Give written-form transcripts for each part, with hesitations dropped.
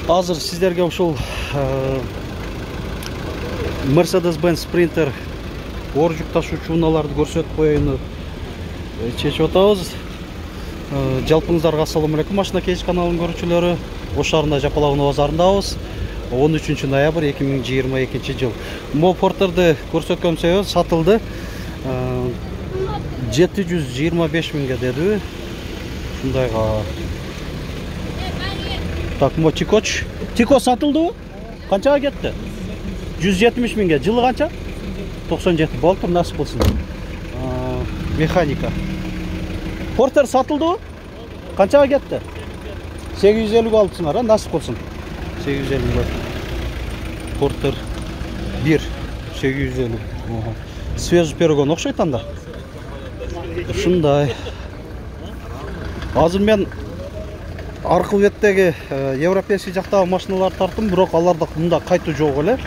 Азыр сиздерге ушул Mercedes-Benz Sprinter оор жүк ташуучу унааларды көрсөтүп коеюуну чечип атабыз. Жалпыңыздарга ассаламу алейкум. Машина Кейж каналынын көрүүчүлөрү. Ош шаарында Жапалауна базарындабыз. 13 ноябрь 2022 жыл. Мо Porter'ды көрсөткөн себеби сатылды. 725 миңге деди. Шундайга. Так, мо Тикоч. Тико сатылды? Канчага кетти? 170 миңге. Жылы канча? 97. Болуп насып болсун. Механика. Porter сатылды? Канчага кетти? 850 алыпсыңар, насып болсун. 850. Porter 1 850. Свежий перегон окшойт анда. Ушундай. Азыр мен аркы беттеги европейский жактагы машиналарды тарттым, бирок аларда мында кайтуу жок эле.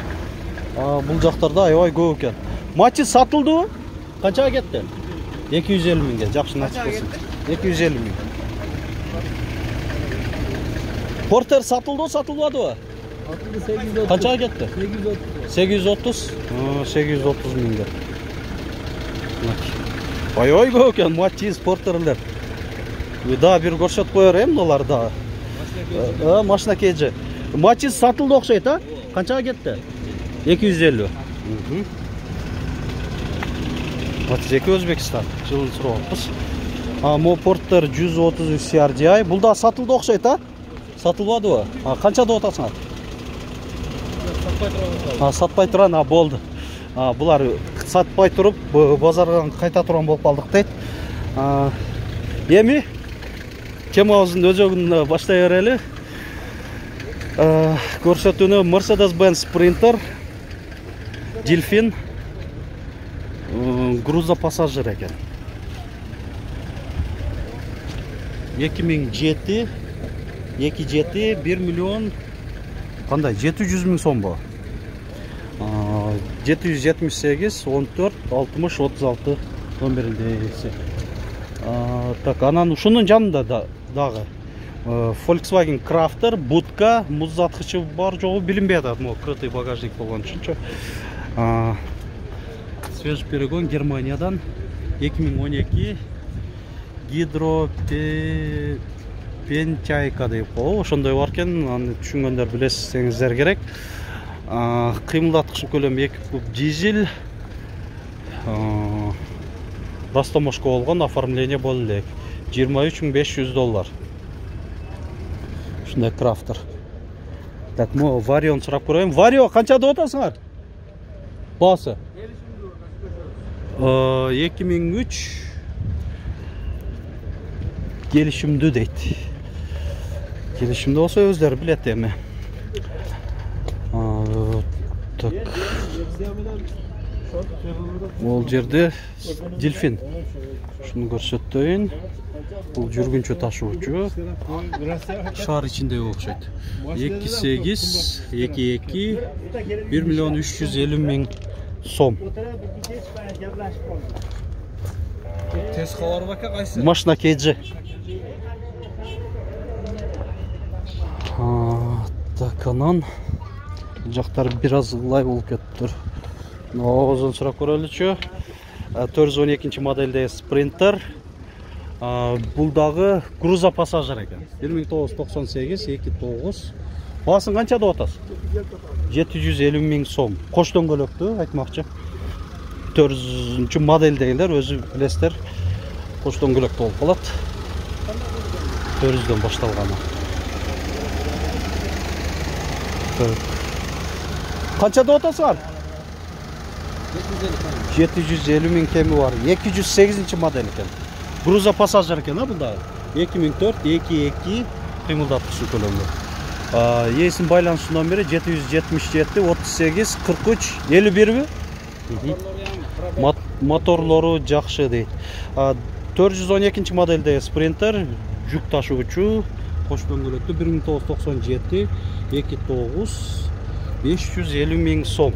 Бул жактарда аябай көп экен. Матчи сатылдыбы? Канчага кетти? 250 миңге. Жакшы насып болсун. 250 миң. Porter сатылды, сатылбадыбы? Сатылды 830. Канчага кетти? 830. 830 миңге. Аябай көп экен матчиз Porter'лер. Да, бир көрсөтүп коер эми алар да. Машина Кейж. Матчиз сатылды окшойт, а? Канчага кетти? 250. Матчиз Өзбекстан. Жылын сураппыз. Мо Porter 133 CRDI. Бул да сатылды окшойт, а? Сатылбадыбы? Канча деп атасыңар? Сатпай турган, болду. Булар сатпай туруп, базарга кайта турган болуп калдык дейт. Эми темабыздын өзөгүн баштай берели. Көрсөтүүнү Mercedes-Benz Sprinter Delfin грузопассажир экен. 2007 1 миллион кандай 700 миң сомбу. 778 14 60 36 номеринде. Так, анан ушунун жанында дагы Volkswagen Crafter, будка, музаткычы бар жогу билинбей атат. Мо крытый багажник болгон үчүнчү. Свежий перегон Германиядан 2012 Пентяйка деп коебу. Ошондой бар экен. Аны түшүнгөндөр билесиңиздер керек. Кыймылдаткыч көлөмү 2 куб дизель. Растамошка болгон, оформление болду элек. $23,500. Ушундай Crafter. Так, мо Vario сурап көрөйм. Vario канча деп атасыңар? Баасы? 2003 келишимдүү дейт. Келишимдүү болсо өздөрү билет эми. Так. Ол жерде Delfin. Шуну көрсөтөйүн. Бул жүргүнчү ташуучу. Шаар ичинде окшойт. 28 22 1 миллион 350 миң сом. Тез кабар бака кайсы? Машина Кейж. Так, анан жактар бир аз ылай болуп кетиптир. Озон сурап көрөлүчү. 412 модельде Sprinter. Бул дагы грузопассажир экен. 1998 29. Баасын канча деп атасыз? 750 миң сом. Кош дөңгөлөктү айтмакчы. 4-cü modeldeyler, özü bilesler. Koç дөңгөлөктү болуп калат. 400'den baştalgаны. Kança da otası 750 ming kemi var. 208. model ekan. Gruza pasajer ekan ha bunda. 2004 22 kıymıldatkıcı kөлөмү. Есин байланыш номери 777 38 43 51 mi? Motorları жакшы дейт. 412 модельде Sprinter жүк ташуучу, кош дөңгөлөктүү 1997 29 550 миң сом.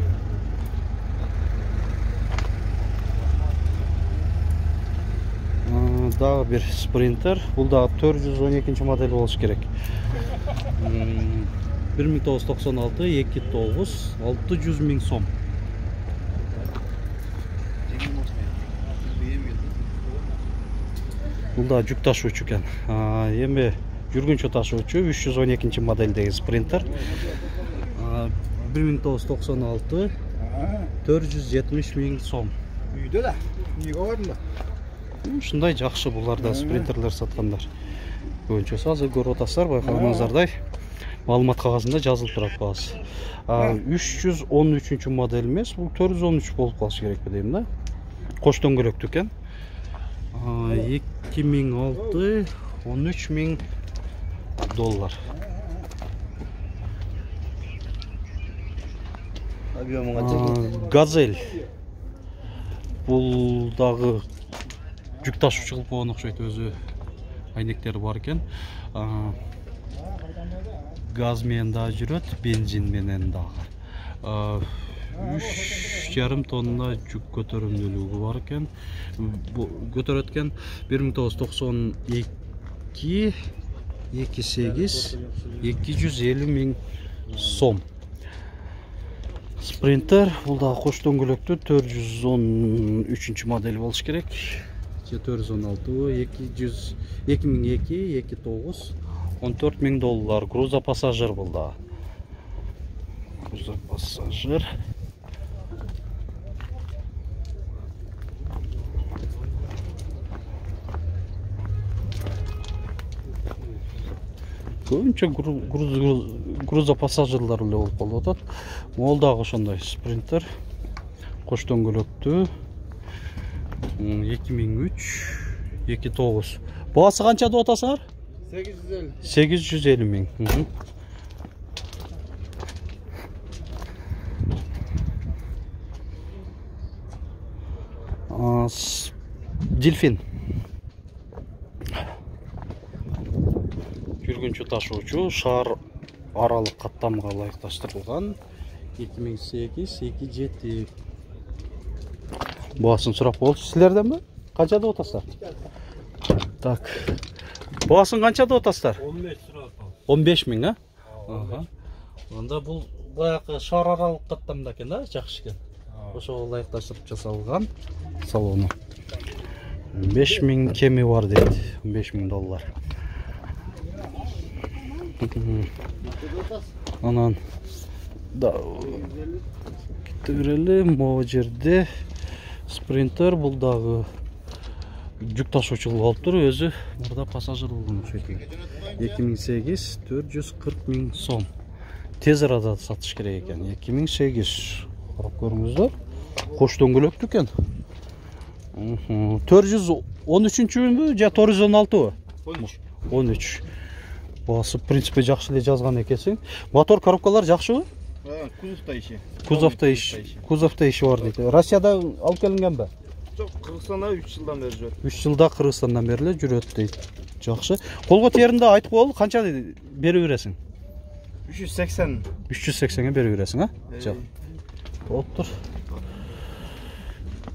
Дагы bir Sprinter. Бул да 412 модель болуш керек. 1996 29 600 миң сом. Бұл да жүк ташуучу экен. Эми жүргүнчө ташуучу 312 модельдеги спринтер. 1996 470 миң сом. Үйдө да. Үйгө бардым да. Ушундай жакшы буларда спринтерлер саткандар. Көбүнчөсү азыр көрүп атасыздар, байкаганыңыздардай маалымат кагазында жазылып турат баасы. 313 модель эмес, бул 413 болуп калышы керек дейм да. Кош дөңгөлөктүү экен. 2006 13 миң доллар. Газель. Бул дагы жүк ташуучу кылып койгон окшойт, өзү айнектери бар экен. Газ менен да жүрөт, бензин менен дагы. 3,5 тонна жүк көтөрүмдүүлүгү бар экен. Көтөрөт экен 1992 28 250 миң сом. Спринтер, бул да кош дөңгөлөктүү 413 модель болуш керек. 416 2002 29 14 миң доллар. Груза пассажир бул да. Груза пассажир. Көбүнчө груза пассажирлар эле болуп калып атат. Могул дагы ошондой спринтер. Кош дөңгөлөктүү 2003 29. Баасы канча деп атасыңар? 850 миң. Дельфин. Жүргүнчү ташуучу, шаар аралык каттамга ылайыкташтырылган. 2008-27. Баасын сурап болду силерденби? Канча деп атасыздар? Так. Баасын канча деп атасыздар? 15 сурап. 15 миң, а? Анда бул баягы шаар аралык каттамда экен да, жакшы экен. Ошого ылайыкташтырып жасалган салону. 15 миң кеми бар дейт. 15 миң доллар. Анан да кете берели, могу жерде спринтер, бул дагы жүк ташуучу болуптур, өзү мурда пассажир болгон окшойт. 2008 440 миң сом. Тез арада сатыш керек экен. 2008. Карап көрүңүздөр. Кош дөңгөлөктүү экен. 413-үбү же 416-бы? 13. Баасы в принципе жакшы эле жазган экенсиң. Мотор коробкалар жакшыбы? Кузовто иши бар дейт. Россияда алып келингенби? Жок, Кыргызстанда 3 жылдан бери жүрөт. 3 жылда Кыргызстандан бери эле жүрөт дейт. Жакшы. Колго теримде айтып коелу, канча берип бересиң? 380. 380-ге берип бересиң, а? Жок. Болуптур.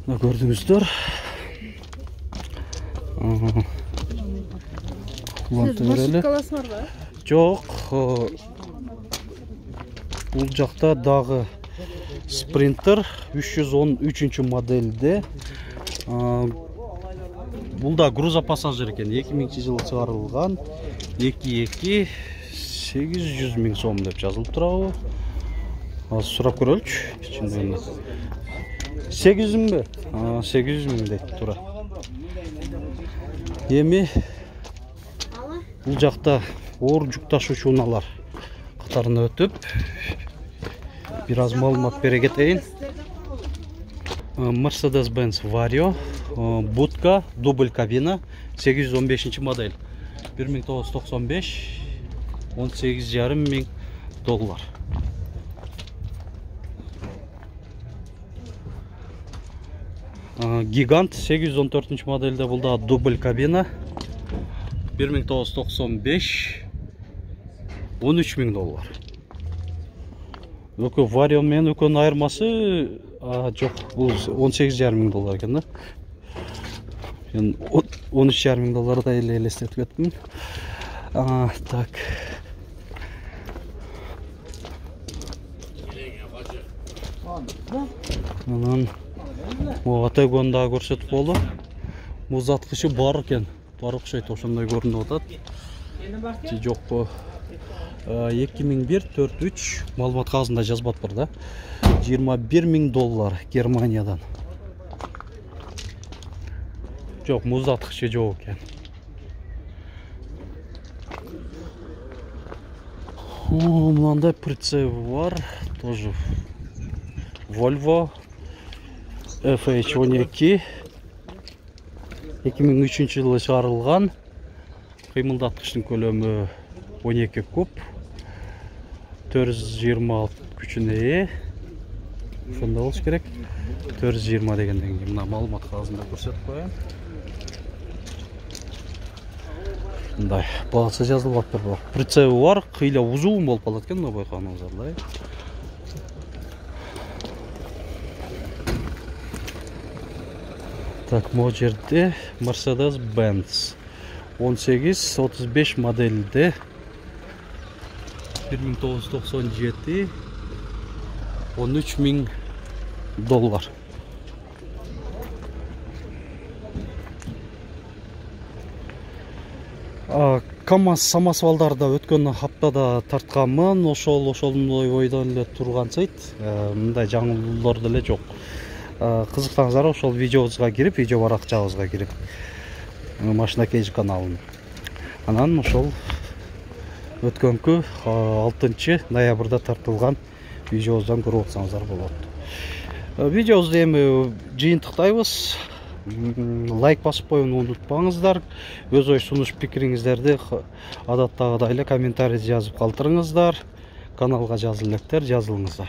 Мына көрдүңүздөр. Машинкаласыңарбы? Жок. Бул жакта дагы спринтер 313 модельде. Бул да груза пассажир экен. 2000-жылы чыгарылган. 22 800 миң сом деп жазылып турабы? Азыр сурап көрөлүчү. Ичинде 800 миңби? 800 миң дейт тура. Эми бул жакта оор жүк ташуучу унаалар катарына өтүп, бир аз маалымат бере кетейин. Mercedes-Benz Vario, будка, дубль кабина, 815 модель. 1995, 18,5 миң доллар. Гигант 814 модельде, бул да дубль кабина. 1995, 13 миң доллар. Өкө Vario менен өкөнүн айырмасы жок, бул 18,5 миң доллар экен да. Мен 13,5 миң долларда эле элестетип кеттим. Так. Анан атегон дагы көрсөтүп болду. Муздаткычы бар экен. Бар окшойт, ошондой көрүнүп атат. Же жокпу? 2001-43 маалымат кагазында жазбат бар да. $21,000 Германиядан. Жок, муздаткычы жок экен. Мынандай прицеп бар, тоже Volvo FH12 2003 жылы чыгарылган. Кыймылдаткычтын көлөмү 12 куб, 420 күчүнө ээ. Ошондой болуш керек. 420 дегенден кийин мына маалымат кагазында көрсөтүп коеюн. Мындай баасы жазылып атыр бирок. Прицеби бар, кыйла узун болуп калат экен, мына байкаганыңыздар. Так, могу жерде Mercedes-Benz 1835 модельде $1997 $13,000. КамАЗ самосвалдарды өткөн аптада тартканмын, ошондой ойдон эле тургансыйт. Мындай жаңылуулар деле жок. Кызыксаңыздар ошол видеобузга кирип, видео баракчабызга кирип, Машина Кейж каналын. Анан ошол өткөнкү 6 ноябрда тартылган видеобуздан көрүп атсаңыздар болот. Видеобузду эми жыйынтыктайбыз. Лайк басып коюуну унутпаңыздар. Өз ой сунуш пикириңиздерди адаттагыдай эле комментарий жазып калтырыңыздар. Каналга жазыл электер, жазылыңыздар.